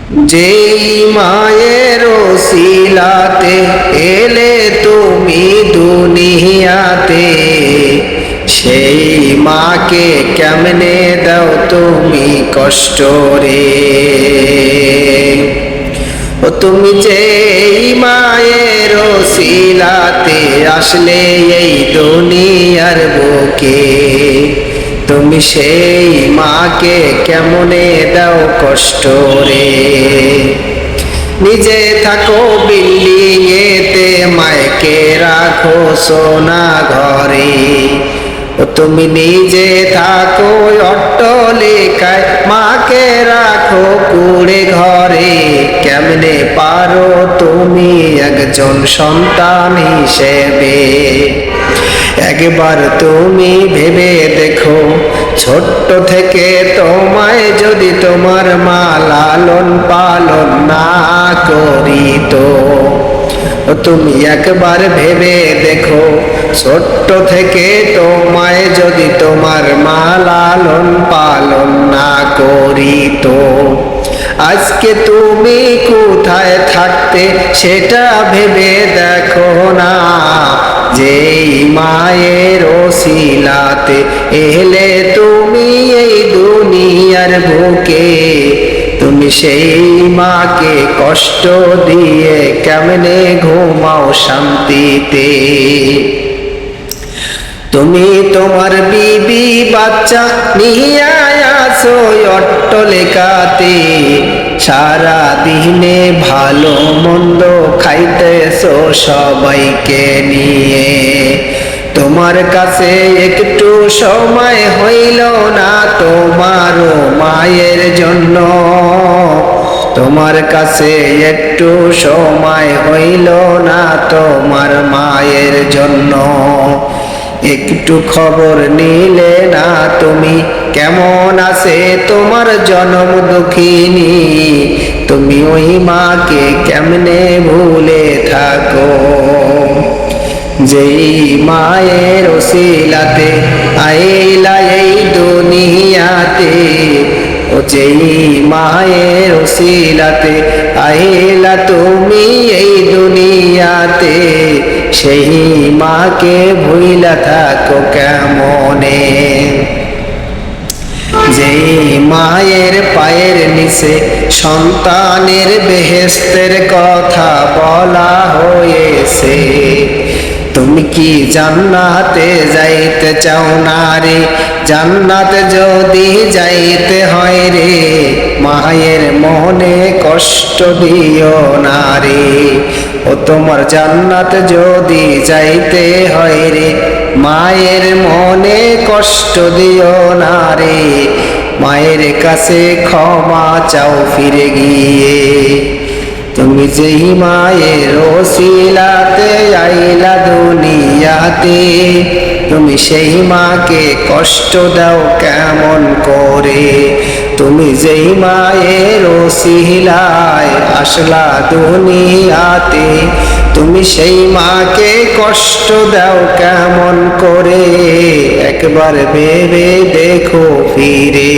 যেই মায়ের ওসিলাতে এলে তুমি দুনিয়াতে, সেই মাকে কেমনে দাও তুমি কষ্ট রে। ও তুমি যেই মায়ের ওসিলাতে আসলে এই দুনিয়ার বুকে, তুমি সেই মাকে কেমনে দাও কষ্ট রে। নিজে থাকো বিল্ডিং এতে, মায়কে রাখো সোনা ঘরে। ও তুমি নিজে থাকো অট্টালিকায়, মাকে রাখো কুড়ে ঘরে। কেমনে পারো তুমি একজন সন্তান হিসেবে? একবার তুমি ভেবে দেখো, ছোট্ট থেকে তোমায় যদি তোমার মা লালন পালন না করিত। তুমি একবার ভেবে দেখো, ছোট্ট থেকে তোমায় যদি তোমার মা লালন পালন না করিত, আজকে তুমি কোথায় থাকতে সেটা ভেবে দেখো না। যেই মায়ের ওসিলাতে এলে তুমি এই দুনিয়ার বুকে, তুমি সেই মাকে কষ্ট দিয়ে কেমনে ঘুমাও শান্তিতে? তুমি তোমার বিবি বাচ্চা নিয়ে আসো অট্টালিকাতে, সারা দিনে ভালো মন্দ খাইতেছো সবাইকে নিয়ে। তোমার কাছে একটু সময় হইল না তোমারও মায়ের জন্য, তোমার কাছে একটু সময় হইল না তোমার মায়ের জন্য। একটু খবর নিলে না তুমি, কেমন আছে তোমার জনম দুঃখিনী? তুমি ওই মাকে কেমনে ভুলে থাকো? যেই মায়ের ওসিলাতে আইলা এই দুনিয়াতে, ও যেই মায়ের ওসিলাতে আইলা তুমি এই দুনিয়াতে, সেই মাকে ভুইলা থাকো কেমনে? যেই মায়ের পায়ের নিচে সন্তানের বেহেশতের কথা বলা হয়েছে, তুমি কি জান্নাতে যাইতে চাও না রে? জান্নাতে যদি যাইতে হয় রে, মায়ের মনে কষ্ট দিও না রে। ও তোমার জান্নাতে যদি যাইতে হয় রে, মায়ের মনে কষ্ট দিও না রে। মায়ের কাছে ক্ষমা চাও ফিরে গিয়ে। তুমি যেই মায়ের ওসিলাতে আইলা দুনিয়াতে, তুমি সেই মাকে কষ্ট দাও কেমন করে? তুমি যেই মায়ের ওসিলায় আসলা দুনিয়াতে, তুমি সেই মাকে কষ্ট দাও কেমন করে? একবার ভেবে দেখো ফিরে।